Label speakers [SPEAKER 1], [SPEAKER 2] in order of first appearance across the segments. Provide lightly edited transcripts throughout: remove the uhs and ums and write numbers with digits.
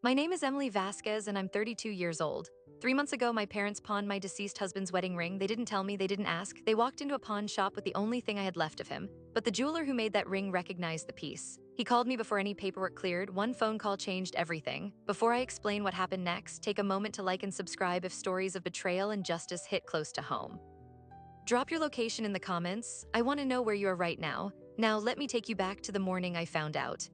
[SPEAKER 1] My name is Emily Vasquez and I'm 32 years old. 3 months ago, my parents pawned my deceased husband's wedding ring. They didn't tell me, they didn't ask. They walked into a pawn shop with the only thing I had left of him. But the jeweler who made that ring recognized the piece. He called me before any paperwork cleared. One phone call changed everything. Before I explain what happened next, take a moment to like and subscribe if stories of betrayal and justice hit close to home. Drop your location in the comments. I want to know where you are right now. Now, let me take you back to the morning I found out.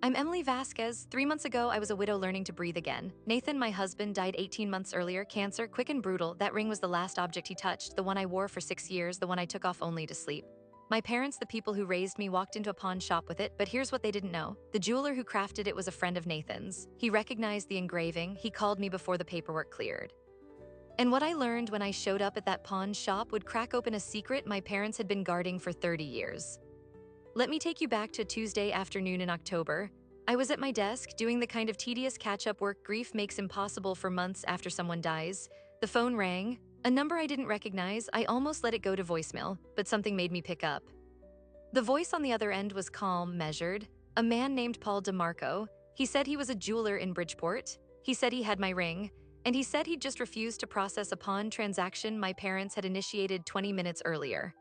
[SPEAKER 1] I'm Emily Vasquez. 3 months ago, I was a widow learning to breathe again. Nathan, my husband, died 18 months earlier, cancer, quick and brutal. That ring was the last object he touched, the one I wore for 6 years, the one I took off only to sleep. My parents, the people who raised me, walked into a pawn shop with it, but here's what they didn't know. The jeweler who crafted it was a friend of Nathan's. He recognized the engraving. He called me before the paperwork cleared. And what I learned when I showed up at that pawn shop would crack open a secret my parents had been guarding for 30 years. Let me take you back to Tuesday afternoon in October. I was at my desk doing the kind of tedious catch-up work grief makes impossible for months after someone dies. The phone rang, a number I didn't recognize. I almost let it go to voicemail, but something made me pick up. The voice on the other end was calm, measured. A man named Paul DeMarco. He said he was a jeweler in Bridgeport. He said he had my ring, and he said he'd just refused to process a pawn transaction my parents had initiated 20 minutes earlier.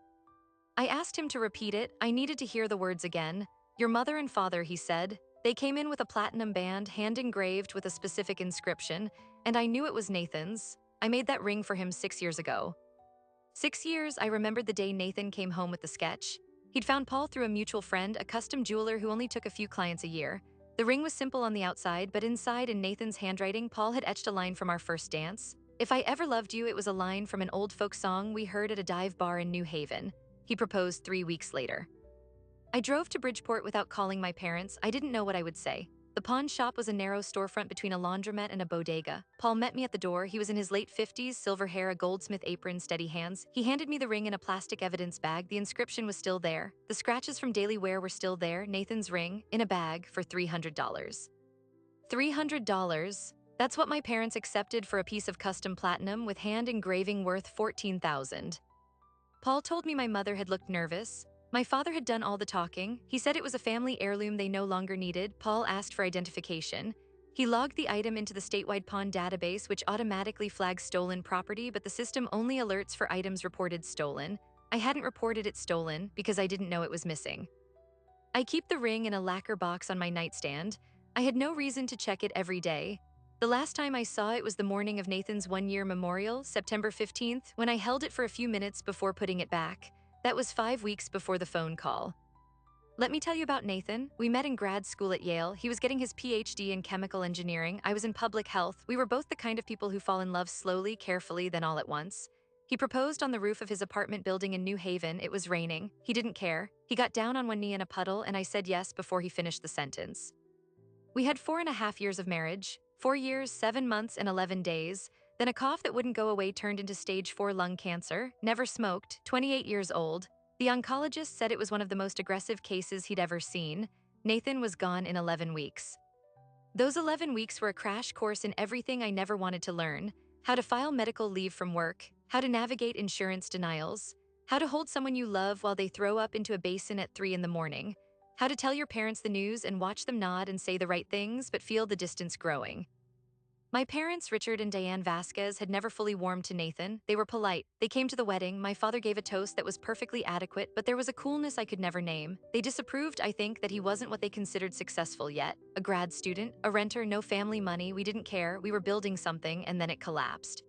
[SPEAKER 1] I asked him to repeat it. I needed to hear the words again. Your mother and father, he said. They came in with a platinum band, hand-engraved with a specific inscription, and I knew it was Nathan's. I made that ring for him 6 years ago. 6 years, I remembered the day Nathan came home with the sketch. He'd found Paul through a mutual friend, a custom jeweler who only took a few clients a year. The ring was simple on the outside, but inside, in Nathan's handwriting, Paul had etched a line from our first dance. If I ever loved you, it was a line from an old folk song we heard at a dive bar in New Haven. He proposed 3 weeks later. I drove to Bridgeport without calling my parents. I didn't know what I would say. The pawn shop was a narrow storefront between a laundromat and a bodega. Paul met me at the door. He was in his late 50s, silver hair, a goldsmith apron, steady hands. He handed me the ring in a plastic evidence bag. The inscription was still there. The scratches from daily wear were still there. Nathan's ring, in a bag, for $300. $300? That's what my parents accepted for a piece of custom platinum with hand engraving worth $14,000. Paul told me my mother had looked nervous. My father had done all the talking. He said it was a family heirloom they no longer needed. Paul asked for identification. He logged the item into the statewide pawn database, which automatically flags stolen property, but the system only alerts for items reported stolen. I hadn't reported it stolen because I didn't know it was missing. I keep the ring in a lacquer box on my nightstand. I had no reason to check it every day. The last time I saw it was the morning of Nathan's one-year memorial, September 15th, when I held it for a few minutes before putting it back. That was 5 weeks before the phone call. Let me tell you about Nathan. We met in grad school at Yale. He was getting his PhD in chemical engineering. I was in public health. We were both the kind of people who fall in love slowly, carefully, then all at once. He proposed on the roof of his apartment building in New Haven. It was raining. He didn't care. He got down on one knee in a puddle, and I said yes before he finished the sentence. We had 4.5 years of marriage. 4 years, 7 months, and 11 days. Then a cough that wouldn't go away turned into stage 4 lung cancer. Never smoked, 28 years old. The oncologist said it was one of the most aggressive cases he'd ever seen. Nathan was gone in 11 weeks. Those 11 weeks were a crash course in everything I never wanted to learn: how to file medical leave from work, how to navigate insurance denials, how to hold someone you love while they throw up into a basin at 3 in the morning, how to tell your parents the news and watch them nod and say the right things but feel the distance growing. My parents, Richard and Diane Vasquez, had never fully warmed to Nathan. They were polite. They came to the wedding. My father gave a toast that was perfectly adequate, but there was a coolness I could never name. They disapproved, I think, that he wasn't what they considered successful yet. A grad student, a renter, no family money. We didn't care. We were building something, and then it collapsed.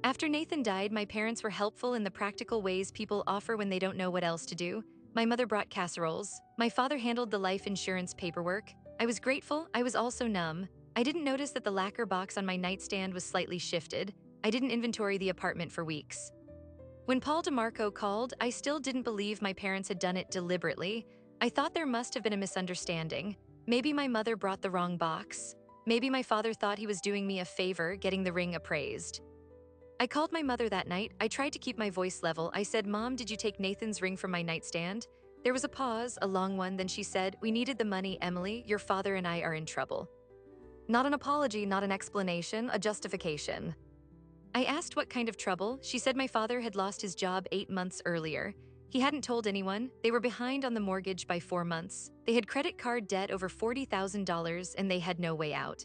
[SPEAKER 1] After Nathan died, my parents were helpful in the practical ways people offer when they don't know what else to do. My mother brought casseroles. My father handled the life insurance paperwork. I was grateful. I was also numb. I didn't notice that the lacquer box on my nightstand was slightly shifted. I didn't inventory the apartment for weeks. When Paul DeMarco called, I still didn't believe my parents had done it deliberately. I thought there must have been a misunderstanding. Maybe my mother brought the wrong box. Maybe my father thought he was doing me a favor, getting the ring appraised. I called my mother that night. I tried to keep my voice level. I said, "Mom, did you take Nathan's ring from my nightstand?" There was a pause, a long one, then she said, "We needed the money, Emily. Your father and I are in trouble." Not an apology, not an explanation, a justification. I asked what kind of trouble. She said my father had lost his job 8 months earlier. He hadn't told anyone. They were behind on the mortgage by 4 months. They had credit card debt over $40,000 and they had no way out.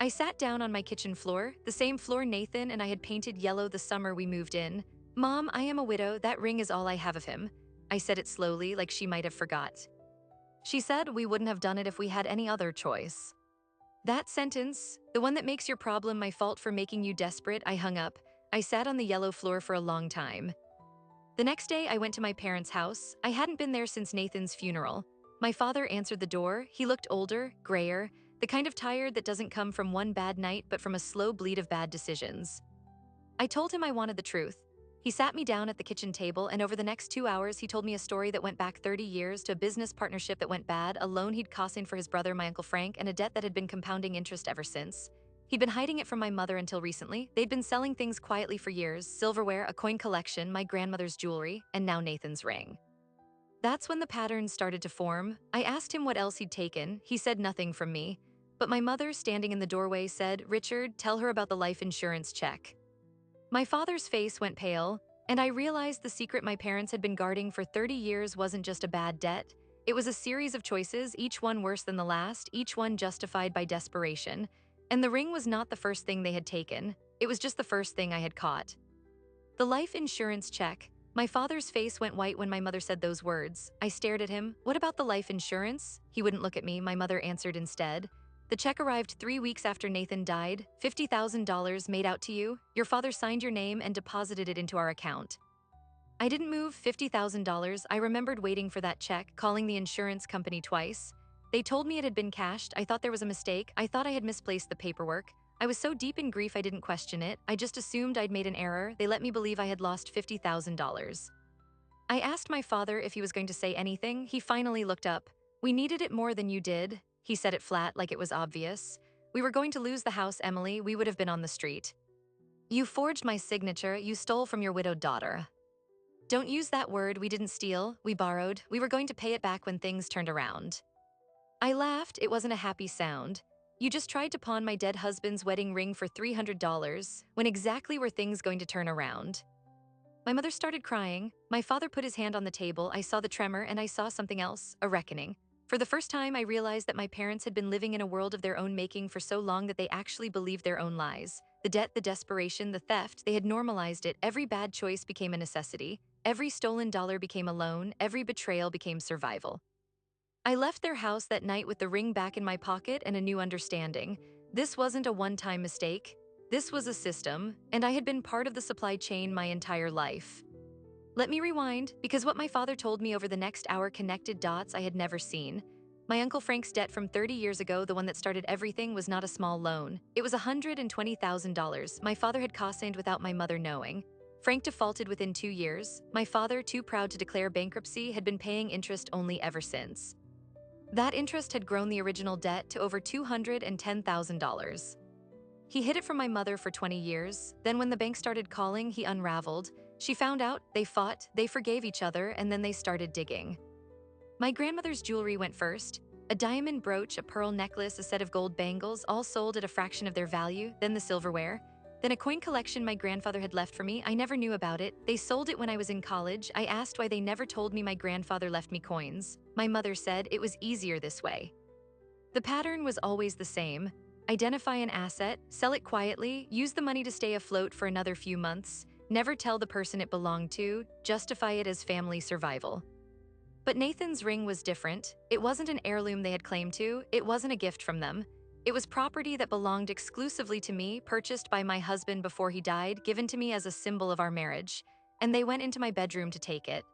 [SPEAKER 1] I sat down on my kitchen floor, the same floor Nathan and I had painted yellow the summer we moved in. Mom, I am a widow. That ring is all I have of him. I said it slowly, like she might have forgot. She said we wouldn't have done it if we had any other choice. That sentence, the one that makes your problem my fault for making you desperate, I hung up. I sat on the yellow floor for a long time. The next day, I went to my parents' house. I hadn't been there since Nathan's funeral. My father answered the door. He looked older, grayer, the kind of tired that doesn't come from one bad night but from a slow bleed of bad decisions. I told him I wanted the truth. He sat me down at the kitchen table, and over the next 2 hours, he told me a story that went back 30 years to a business partnership that went bad, a loan he'd cossigned for his brother, my Uncle Frank, and a debt that had been compounding interest ever since. He'd been hiding it from my mother until recently. They'd been selling things quietly for years: silverware, a coin collection, my grandmother's jewelry, and now Nathan's ring. That's when the pattern started to form. I asked him what else he'd taken. He said nothing from me. But my mother, standing in the doorway, said, "Richard, tell her about the life insurance check." My father's face went pale, and I realized the secret my parents had been guarding for 30 years wasn't just a bad debt. It was a series of choices, each one worse than the last, each one justified by desperation. And the ring was not the first thing they had taken. It was just the first thing I had caught. The life insurance check. My father's face went white when my mother said those words. I stared at him. "What about the life insurance?" He wouldn't look at me. My mother answered instead. "The check arrived 3 weeks after Nathan died. $50,000 made out to you. Your father signed your name and deposited it into our account." I didn't move. $50,000. I remembered waiting for that check, calling the insurance company twice. They told me it had been cashed. I thought there was a mistake. I thought I had misplaced the paperwork. I was so deep in grief I didn't question it. I just assumed I'd made an error. They let me believe I had lost $50,000. I asked my father if he was going to say anything. He finally looked up. "We needed it more than you did." He said it flat, like it was obvious. "We were going to lose the house, Emily. We would have been on the street. You forged my signature. You stole from your widowed daughter." "Don't use that word. We didn't steal. We borrowed. We were going to pay it back when things turned around." I laughed. It wasn't a happy sound. "You just tried to pawn my dead husband's wedding ring for $300. When exactly were things going to turn around?" My mother started crying. My father put his hand on the table. I saw the tremor, and I saw something else, a reckoning. For the first time, I realized that my parents had been living in a world of their own making for so long that they actually believed their own lies. The debt, the desperation, the theft, they had normalized it. Every bad choice became a necessity. Every stolen dollar became a loan. Every betrayal became survival. I left their house that night with the ring back in my pocket and a new understanding. This wasn't a one-time mistake. This was a system, and I had been part of the supply chain my entire life. Let me rewind, because what my father told me over the next hour connected dots I had never seen. My Uncle Frank's debt from 30 years ago, the one that started everything, was not a small loan. It was $120,000 my father had co-signed without my mother knowing. Frank defaulted within 2 years. My father, too proud to declare bankruptcy, had been paying interest only ever since. That interest had grown the original debt to over $210,000. He hid it from my mother for 20 years. Then when the bank started calling, he unraveled. She found out, they fought, they forgave each other, and then they started digging. My grandmother's jewelry went first. A diamond brooch, a pearl necklace, a set of gold bangles, all sold at a fraction of their value, then the silverware. Then a coin collection my grandfather had left for me. I never knew about it. They sold it when I was in college. I asked why they never told me my grandfather left me coins. My mother said it was easier this way. The pattern was always the same. Identify an asset, sell it quietly, use the money to stay afloat for another few months, never tell the person it belonged to, justify it as family survival. But Nathan's ring was different. It wasn't an heirloom they had claimed to. It wasn't a gift from them. It was property that belonged exclusively to me, purchased by my husband before he died, given to me as a symbol of our marriage. And they went into my bedroom to take it.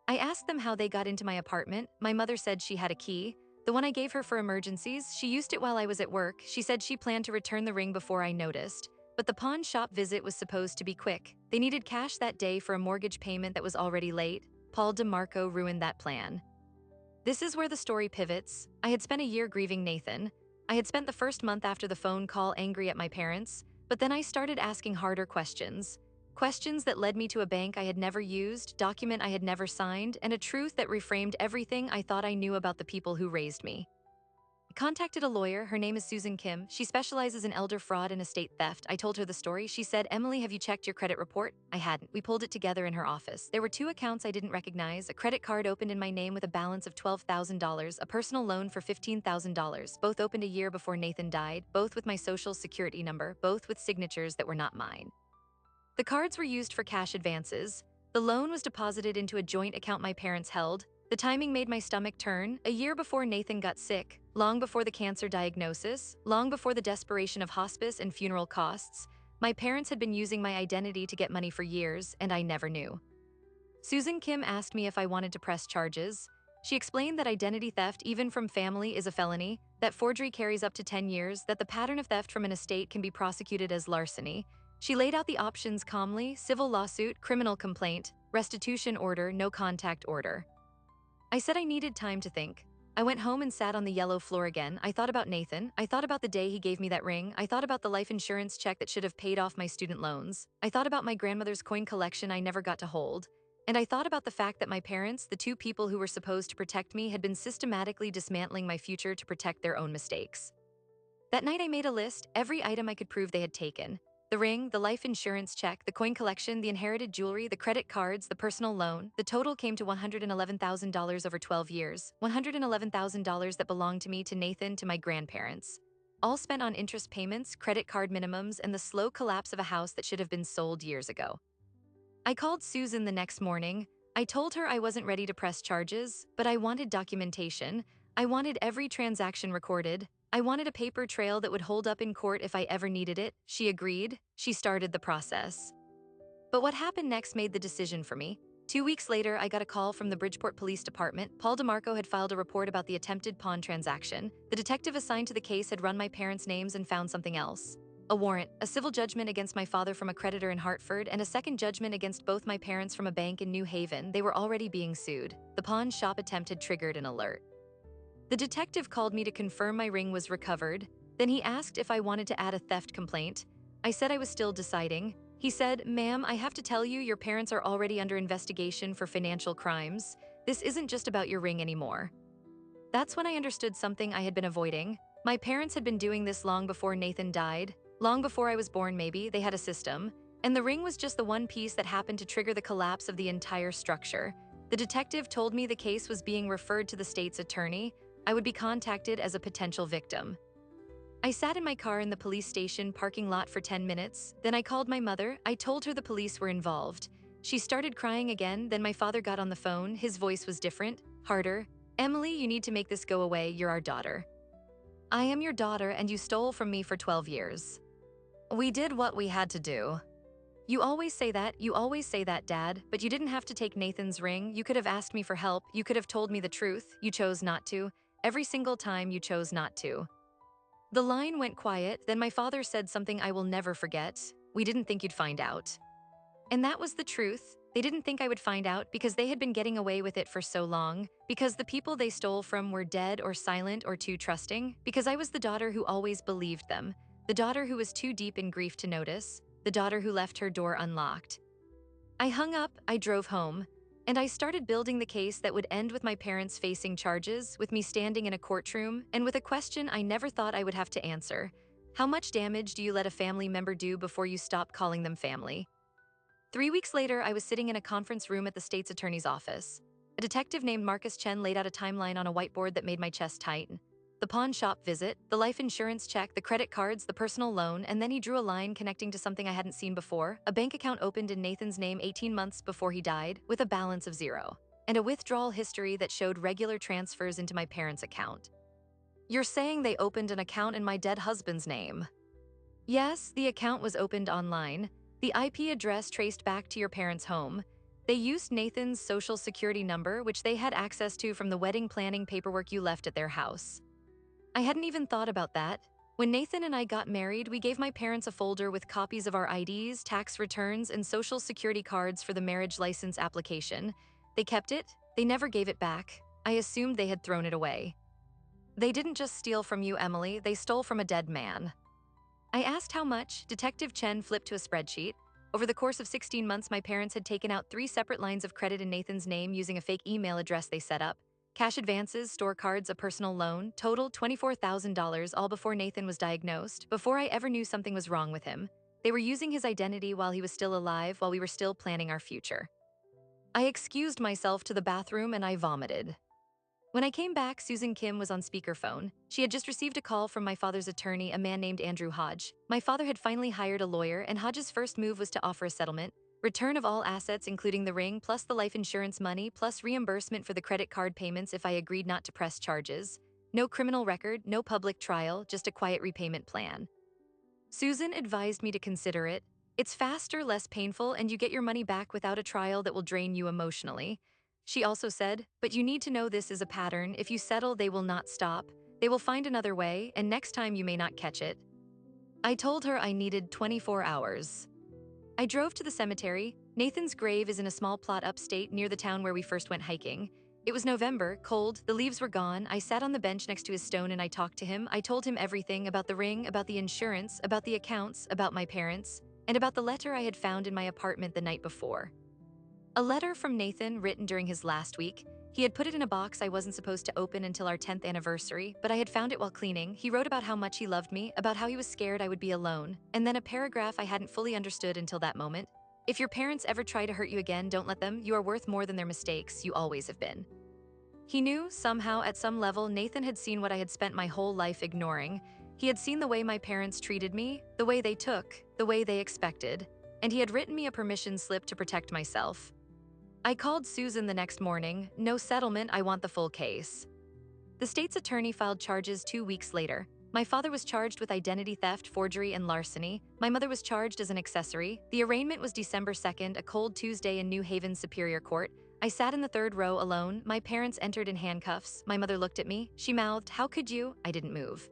[SPEAKER 1] I asked them how they got into my apartment. My mother said she had a key, the one I gave her for emergencies. She used it while I was at work. She said she planned to return the ring before I noticed. But the pawn shop visit was supposed to be quick. They needed cash that day for a mortgage payment that was already late. Paul DeMarco ruined that plan. This is where the story pivots. I had spent a year grieving Nathan. I had spent the first month after the phone call angry at my parents, but then I started asking harder questions. Questions that led me to a bank I had never used, document I had never signed, and a truth that reframed everything I thought I knew about the people who raised me. Contacted a lawyer. Her name is Susan Kim. She specializes in elder fraud and estate theft. I told her the story. She said, Emily, have you checked your credit report? I hadn't. We pulled it together in her office. There were two accounts I didn't recognize, a credit card opened in my name with a balance of $12,000, a personal loan for $15,000, both opened a year before Nathan died, both with my social security number, both with signatures that were not mine. The cards were used for cash advances. The loan was deposited into a joint account my parents held. The timing made my stomach turn. A year before Nathan got sick, long before the cancer diagnosis, long before the desperation of hospice and funeral costs, my parents had been using my identity to get money for years, and I never knew. Susan Kim asked me if I wanted to press charges. She explained that identity theft, even from family, is a felony, that forgery carries up to 10 years, that the pattern of theft from an estate can be prosecuted as larceny. She laid out the options calmly: civil lawsuit, criminal complaint, restitution order, no contact order. I said I needed time to think. I went home and sat on the yellow floor again. I thought about Nathan. I thought about the day he gave me that ring. I thought about the life insurance check that should have paid off my student loans. I thought about my grandmother's coin collection I never got to hold. And I thought about the fact that my parents, the two people who were supposed to protect me, had been systematically dismantling my future to protect their own mistakes. That night I made a list, every item I could prove they had taken. The ring, the life insurance check, the coin collection, the inherited jewelry, the credit cards, the personal loan. The total came to $111,000 over 12 years, $111,000 that belonged to me, to Nathan, to my grandparents. All spent on interest payments, credit card minimums, and the slow collapse of a house that should have been sold years ago. I called Susan the next morning. I told her I wasn't ready to press charges, but I wanted documentation. I wanted every transaction recorded. I wanted a paper trail that would hold up in court if I ever needed it. She agreed. She started the process. But what happened next made the decision for me. 2 weeks later, I got a call from the Bridgeport Police Department. Paul DeMarco had filed a report about the attempted pawn transaction. The detective assigned to the case had run my parents' names and found something else. A warrant, a civil judgment against my father from a creditor in Hartford, and a second judgment against both my parents from a bank in New Haven. They were already being sued. The pawn shop attempt had triggered an alert. The detective called me to confirm my ring was recovered. Then he asked if I wanted to add a theft complaint. I said I was still deciding. He said, "Ma'am, I have to tell you, your parents are already under investigation for financial crimes. This isn't just about your ring anymore." That's when I understood something I had been avoiding. My parents had been doing this long before Nathan died. Long before I was born, maybe. They had a system. And the ring was just the one piece that happened to trigger the collapse of the entire structure. The detective told me the case was being referred to the state's attorney. I would be contacted as a potential victim. I sat in my car in the police station parking lot for 10 minutes. Then I called my mother. I told her the police were involved. She started crying again. Then my father got on the phone. His voice was different, harder. "Emily, you need to make this go away. You're our daughter. I am your daughter, and you stole from me for 12 years. We did what we had to do." You always say that, Dad, but you didn't have to take Nathan's ring. You could have asked me for help. You could have told me the truth. You chose not to. Every single time you chose not to. The line went quiet. Then my father said something I will never forget. "We didn't think you'd find out." And that was the truth. They didn't think I would find out because they had been getting away with it for so long, because the people they stole from were dead or silent or too trusting, because I was the daughter who always believed them, the daughter who was too deep in grief to notice, the daughter who left her door unlocked. I hung up, I drove home, and I started building the case that would end with my parents facing charges, with me standing in a courtroom, and with a question I never thought I would have to answer. How much damage do you let a family member do before you stop calling them family? 3 weeks later, I was sitting in a conference room at the state's attorney's office. A detective named Marcus Chen laid out a timeline on a whiteboard that made my chest tighten. The pawn shop visit, the life insurance check, the credit cards, the personal loan, and then he drew a line connecting to something I hadn't seen before: a bank account opened in Nathan's name 18 months before he died, with a balance of $0, and a withdrawal history that showed regular transfers into my parents' account. "You're saying they opened an account in my dead husband's name?" "Yes, the account was opened online. The IP address traced back to your parents' home. They used Nathan's social security number, which they had access to from the wedding planning paperwork you left at their house." I hadn't even thought about that. When Nathan and I got married, we gave my parents a folder with copies of our IDs, tax returns, and social security cards for the marriage license application. They kept it. They never gave it back. I assumed they had thrown it away. "They didn't just steal from you, Emily. They stole from a dead man." I asked how much. Detective Chen flipped to a spreadsheet. Over the course of 16 months, my parents had taken out 3 separate lines of credit in Nathan's name using a fake email address they set up. Cash advances, store cards, a personal loan, total $24,000, all before Nathan was diagnosed, before I ever knew something was wrong with him. They were using his identity while he was still alive, while we were still planning our future. I excused myself to the bathroom and I vomited. When I came back, Susan Kim was on speakerphone. She had just received a call from my father's attorney, a man named Andrew Hodge. My father had finally hired a lawyer, and Hodge's first move was to offer a settlement, return of all assets including the ring, plus the life insurance money, plus reimbursement for the credit card payments if I agreed not to press charges. No criminal record, no public trial, just a quiet repayment plan. Susan advised me to consider it. It's faster, less painful, and you get your money back without a trial that will drain you emotionally. She also said, but you need to know this is a pattern. If you settle, they will not stop. They will find another way, and next time you may not catch it. I told her I needed 24 hours. I drove to the cemetery. Nathan's grave is in a small plot upstate near the town where we first went hiking. It was November, cold, the leaves were gone. I sat on the bench next to his stone and I talked to him. I told him everything about the ring, about the insurance, about the accounts, about my parents, and about the letter I had found in my apartment the night before. A letter from Nathan written during his last week. He had put it in a box I wasn't supposed to open until our 10th anniversary, but I had found it while cleaning. He wrote about how much he loved me, about how he was scared I would be alone, and then a paragraph I hadn't fully understood until that moment. If your parents ever try to hurt you again, don't let them. You are worth more than their mistakes. You always have been. He knew, somehow, at some level, Nathan had seen what I had spent my whole life ignoring. He had seen the way my parents treated me, the way they took, the way they expected, and he had written me a permission slip to protect myself. I called Susan the next morning. No settlement, I want the full case. The state's attorney filed charges 2 weeks later. My father was charged with identity theft, forgery, and larceny. My mother was charged as an accessory. The arraignment was December 2nd, a cold Tuesday in New Haven Superior Court. I sat in the third row alone. My parents entered in handcuffs. My mother looked at me. She mouthed, "How could you?" I didn't move.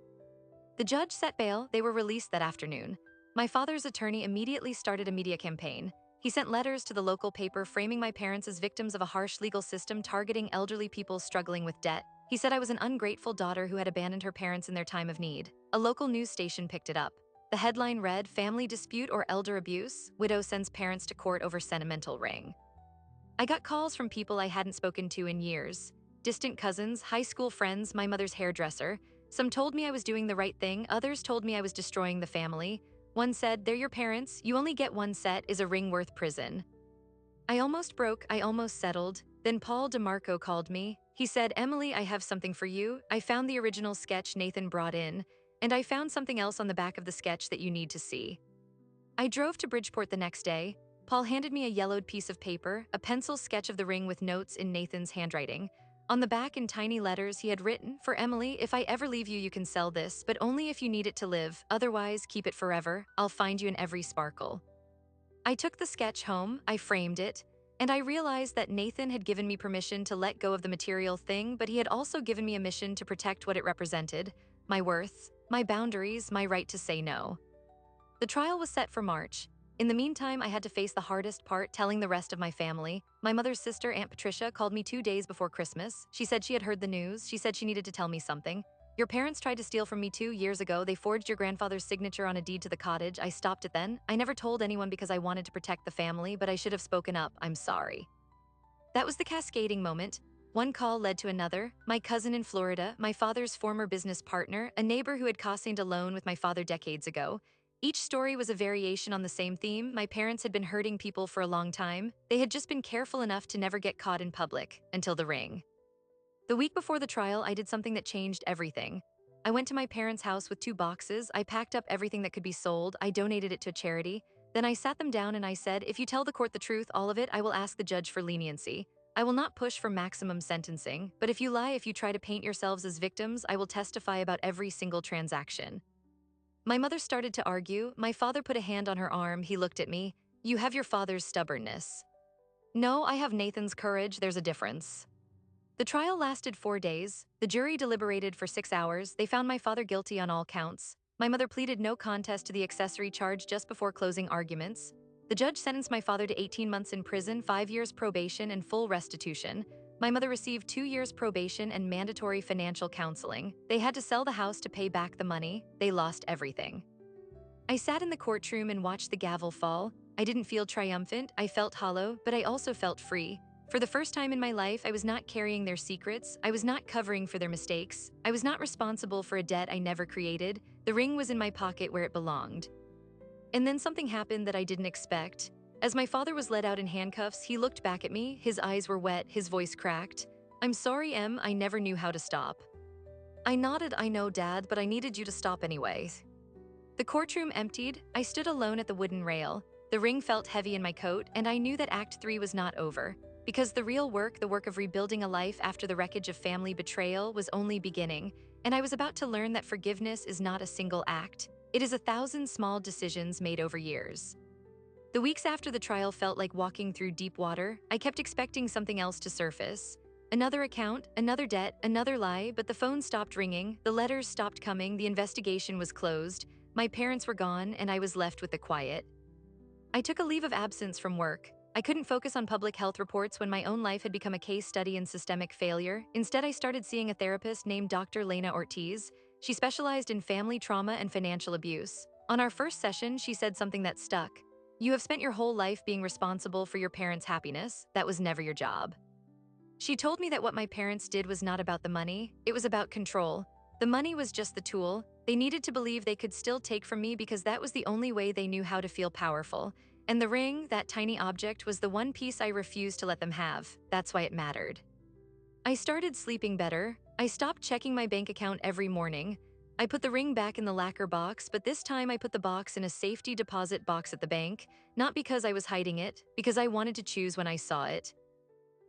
[SPEAKER 1] The judge set bail. They were released that afternoon. My father's attorney immediately started a media campaign. He sent letters to the local paper framing my parents as victims of a harsh legal system targeting elderly people struggling with debt. He said I was an ungrateful daughter who had abandoned her parents in their time of need. A local news station picked it up. The headline read, "Family dispute or elder abuse? Widow sends parents to court over sentimental ring." I got calls from people I hadn't spoken to in years. Distant cousins, high school friends, my mother's hairdresser. Some told me I was doing the right thing, others told me I was destroying the family. One said, "They're your parents, you only get one set, is a ring worth prison." I almost broke, I almost settled. Then Paul DeMarco called me. He said, "Emily, I have something for you. I found the original sketch Nathan brought in, and I found something else on the back of the sketch that you need to see." I drove to Bridgeport the next day. Paul handed me a yellowed piece of paper, a pencil sketch of the ring with notes in Nathan's handwriting. On the back in tiny letters he had written, "For Emily, if I ever leave you, you can sell this, but only if you need it to live. Otherwise, keep it forever. I'll find you in every sparkle." I took the sketch home, I framed it, and I realized that Nathan had given me permission to let go of the material thing, but he had also given me a mission to protect what it represented, my worth, my boundaries, my right to say no. The trial was set for March. In the meantime, I had to face the hardest part, telling the rest of my family. My mother's sister, Aunt Patricia, called me 2 days before Christmas. She said she had heard the news. She said she needed to tell me something. "Your parents tried to steal from me 2 years ago. They forged your grandfather's signature on a deed to the cottage. I stopped it then. I never told anyone because I wanted to protect the family, but I should have spoken up. I'm sorry." That was the cascading moment. One call led to another. My cousin in Florida, my father's former business partner, a neighbor who had cosigned a loan with my father decades ago. Each story was a variation on the same theme. My parents had been hurting people for a long time. They had just been careful enough to never get caught in public, until the ring. The week before the trial, I did something that changed everything. I went to my parents' house with 2 boxes. I packed up everything that could be sold. I donated it to a charity. Then I sat them down and I said, "If you tell the court the truth, all of it, I will ask the judge for leniency. I will not push for maximum sentencing, but if you lie, if you try to paint yourselves as victims, I will testify about every single transaction." My mother started to argue. My father put a hand on her arm. He looked at me. "You have your father's stubbornness." "No, I have Nathan's courage. There's a difference." The trial lasted 4 days. The jury deliberated for 6 hours. They found my father guilty on all counts. My mother pleaded no contest to the accessory charge just before closing arguments. The judge sentenced my father to 18 months in prison, 5 years probation, and full restitution. My mother received 2 years probation and mandatory financial counseling. They had to sell the house to pay back the money. They lost everything. I sat in the courtroom and watched the gavel fall. I didn't feel triumphant. I felt hollow, but I also felt free. For the first time in my life, I was not carrying their secrets. I was not covering for their mistakes. I was not responsible for a debt I never created. The ring was in my pocket where it belonged. And then something happened that I didn't expect. As my father was led out in handcuffs, he looked back at me. His eyes were wet, his voice cracked. "I'm sorry, Em, I never knew how to stop." I nodded, "I know, Dad, but I needed you to stop anyway." The courtroom emptied. I stood alone at the wooden rail. The ring felt heavy in my coat, and I knew that Act 3 was not over. Because the real work, the work of rebuilding a life after the wreckage of family betrayal, was only beginning, and I was about to learn that forgiveness is not a single act. It is 1,000 small decisions made over years. The weeks after the trial felt like walking through deep water. I kept expecting something else to surface. Another account, another debt, another lie, but the phone stopped ringing, the letters stopped coming, the investigation was closed, my parents were gone, and I was left with the quiet. I took a leave of absence from work. I couldn't focus on public health reports when my own life had become a case study in systemic failure. Instead, I started seeing a therapist named Dr. Lena Ortiz. She specialized in family trauma and financial abuse. On our first session, she said something that stuck. "You have spent your whole life being responsible for your parents' happiness. That was never your job." She told me that what my parents did was not about the money, it was about control. The money was just the tool. They needed to believe they could still take from me because that was the only way they knew how to feel powerful. And the ring, that tiny object, was the one piece I refused to let them have. That's why it mattered. I started sleeping better. I stopped checking my bank account every morning. I put the ring back in the lacquer box, but this time I put the box in a safety deposit box at the bank, not because I was hiding it, because I wanted to choose when I saw it.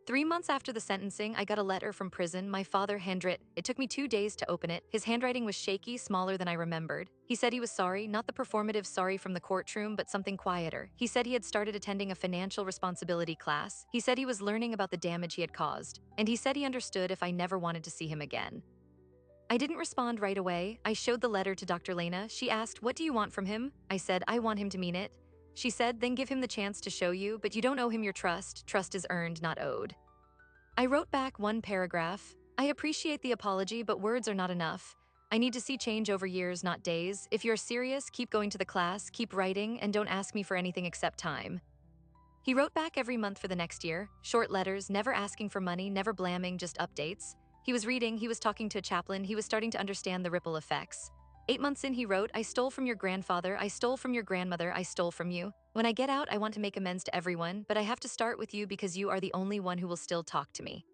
[SPEAKER 1] 3 months after the sentencing, I got a letter from prison. My father handwritten. It took me 2 days to open it. His handwriting was shaky, smaller than I remembered. He said he was sorry, not the performative sorry from the courtroom, but something quieter. He said he had started attending a financial responsibility class. He said he was learning about the damage he had caused. And he said he understood if I never wanted to see him again. I didn't respond right away. I showed the letter to Dr. Lena. She asked, "What do you want from him?" I said, "I want him to mean it." She said, "Then give him the chance to show you, but you don't owe him your trust. Trust is earned, not owed." I wrote back one paragraph. "I appreciate the apology, but words are not enough. I need to see change over years, not days. If you're serious, keep going to the class, keep writing, and don't ask me for anything except time." He wrote back every month for the next year, short letters, never asking for money, never blaming, just updates. He was reading, he was talking to a chaplain, he was starting to understand the ripple effects. 8 months in, he wrote, "I stole from your grandfather, I stole from your grandmother, I stole from you. When I get out, I want to make amends to everyone, but I have to start with you because you are the only one who will still talk to me."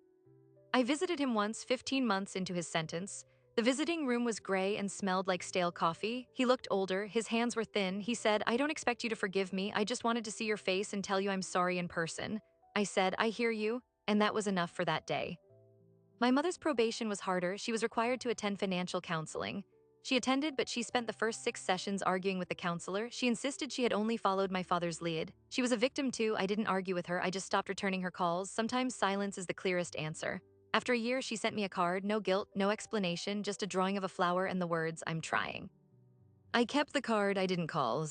[SPEAKER 1] I visited him once, 15 months into his sentence. The visiting room was gray and smelled like stale coffee. He looked older, his hands were thin. He said, "I don't expect you to forgive me, I just wanted to see your face and tell you I'm sorry in person." I said, "I hear you," and that was enough for that day. My mother's probation was harder. She was required to attend financial counseling. She attended, but she spent the first 6 sessions arguing with the counselor. She insisted she had only followed my father's lead. She was a victim too. I didn't argue with her, I just stopped returning her calls. Sometimes silence is the clearest answer. After a year, she sent me a card, no guilt, no explanation, just a drawing of a flower and the words, "I'm trying." I kept the card, I didn't call.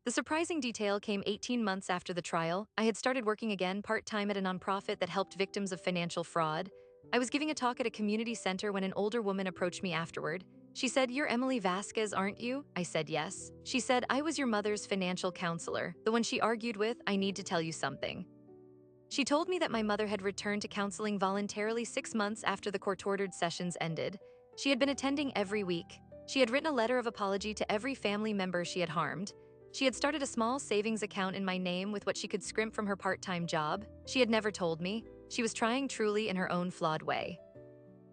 [SPEAKER 1] The surprising detail came 18 months after the trial. I had started working again part-time at a nonprofit that helped victims of financial fraud. I was giving a talk at a community center when an older woman approached me afterward. She said, "You're Emily Vasquez, aren't you?" I said, "Yes." She said, "I was your mother's financial counselor, the one she argued with. I need to tell you something." She told me that my mother had returned to counseling voluntarily 6 months after the court-ordered sessions ended. She had been attending every week. She had written a letter of apology to every family member she had harmed. She had started a small savings account in my name with what she could scrimp from her part-time job. She had never told me. She was trying truly in her own flawed way.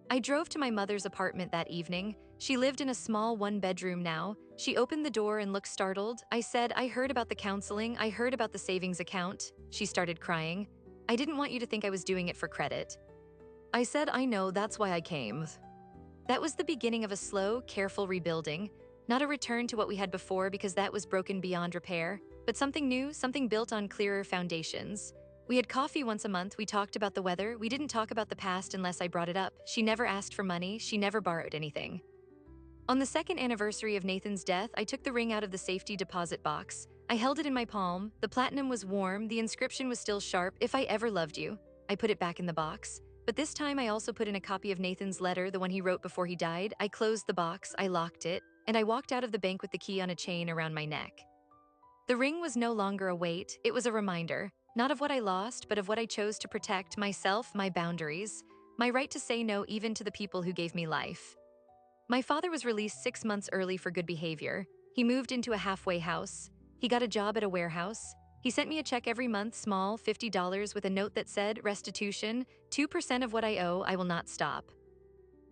[SPEAKER 1] I drove to my mother's apartment that evening. She lived in a small one-bedroom now. She opened the door and looked startled. I said, "I heard about the counseling. I heard about the savings account." She started crying. "I didn't want you to think I was doing it for credit." I said, "I know, that's why I came." That was the beginning of a slow, careful rebuilding. Not a return to what we had before because that was broken beyond repair, but something new, something built on clearer foundations. We had coffee once a month, we talked about the weather, we didn't talk about the past unless I brought it up. She never asked for money, she never borrowed anything. On the second anniversary of Nathan's death, I took the ring out of the safety deposit box. I held it in my palm. The platinum was warm, the inscription was still sharp, "If I ever loved you." I put it back in the box. But this time I also put in a copy of Nathan's letter, the one he wrote before he died. I closed the box, I locked it, and I walked out of the bank with the key on a chain around my neck. The ring was no longer a weight, it was a reminder. not of what I lost, but of what I chose to protect myself, my boundaries, my right to say no even to the people who gave me life. My father was released 6 months early for good behavior. He moved into a halfway house. He got a job at a warehouse. He sent me a check every month, small, $50, with a note that said, restitution, 2% of what I owe, I will not stop.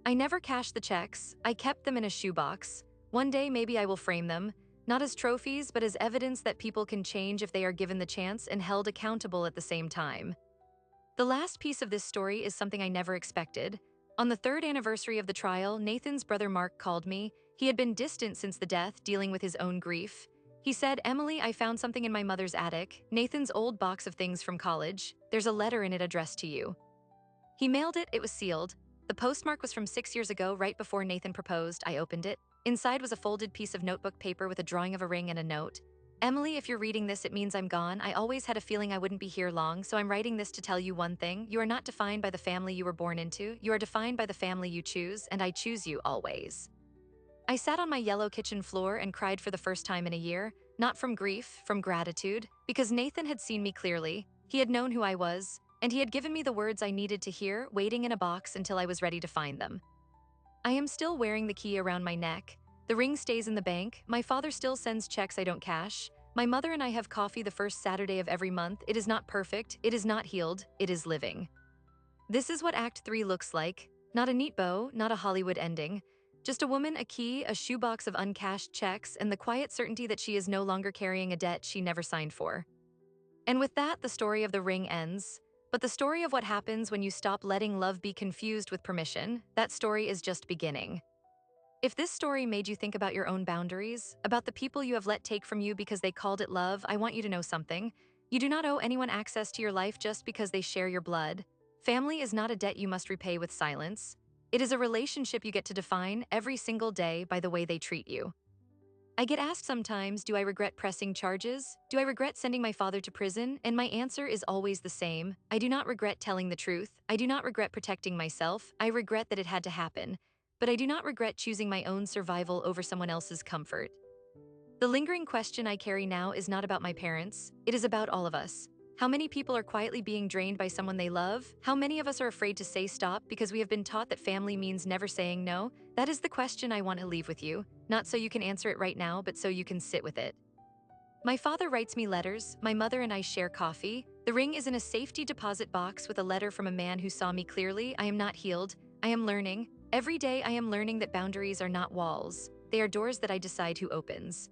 [SPEAKER 1] I never cashed the checks. I kept them in a shoebox. One day maybe I will frame them, not as trophies, but as evidence that people can change if they are given the chance and held accountable at the same time. The last piece of this story is something I never expected. On the third anniversary of the trial, Nathan's brother Mark called me. He had been distant since the death, dealing with his own grief. He said, Emily, I found something in my mother's attic, Nathan's old box of things from college. There's a letter in it addressed to you. He mailed it, it was sealed. The postmark was from 6 years ago, right before Nathan proposed. I opened it. Inside was a folded piece of notebook paper with a drawing of a ring and a note. Emily, if you're reading this, it means I'm gone. I always had a feeling I wouldn't be here long, so I'm writing this to tell you one thing. You are not defined by the family you were born into. You are defined by the family you choose, and I choose you always. I sat on my yellow kitchen floor and cried for the first time in a year, not from grief, from gratitude, because Nathan had seen me clearly. He had known who I was, and he had given me the words I needed to hear, waiting in a box until I was ready to find them. I am still wearing the key around my neck. The ring stays in the bank. My father still sends checks I don't cash. My mother and I have coffee the first Saturday of every month. It is not perfect. It is not healed. It is living. This is what Act 3 looks like. Not a neat bow, not a Hollywood ending. Just a woman, a key, a shoebox of uncashed checks, and the quiet certainty that she is no longer carrying a debt she never signed for. And with that, the story of the ring ends. But the story of what happens when you stop letting love be confused with permission, that story is just beginning. If this story made you think about your own boundaries, about the people you have let take from you because they called it love, I want you to know something. You do not owe anyone access to your life just because they share your blood. Family is not a debt you must repay with silence. It is a relationship you get to define every single day by the way they treat you. I get asked sometimes, do I regret pressing charges? Do I regret sending my father to prison? And my answer is always the same. I do not regret telling the truth. I do not regret protecting myself. I regret that it had to happen. But I do not regret choosing my own survival over someone else's comfort. The lingering question I carry now is not about my parents. It is about all of us. How many people are quietly being drained by someone they love? How many of us are afraid to say stop because we have been taught that family means never saying no? That is the question I want to leave with you, not so you can answer it right now, but so you can sit with it. My father writes me letters, my mother and I share coffee. The ring is in a safety deposit box with a letter from a man who saw me clearly. I am not healed. I am learning. Every day I am learning that boundaries are not walls. They are doors that I decide who opens.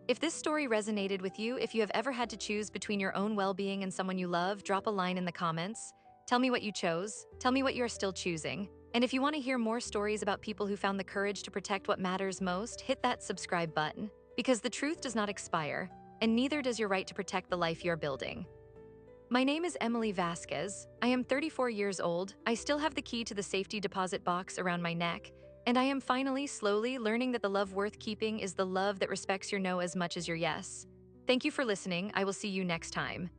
[SPEAKER 1] If this story resonated with you, if you have ever had to choose between your own well-being and someone you love, drop a line in the comments. Tell me what you chose. Tell me what you are still choosing. And if you want to hear more stories about people who found the courage to protect what matters most, hit that subscribe button. Because the truth does not expire, and neither does your right to protect the life you're building. My name is Emily Vasquez. I am 34 years old. I still have the key to the safety deposit box around my neck. And I am finally, slowly learning that the love worth keeping is the love that respects your no as much as your yes. Thank you for listening. I will see you next time.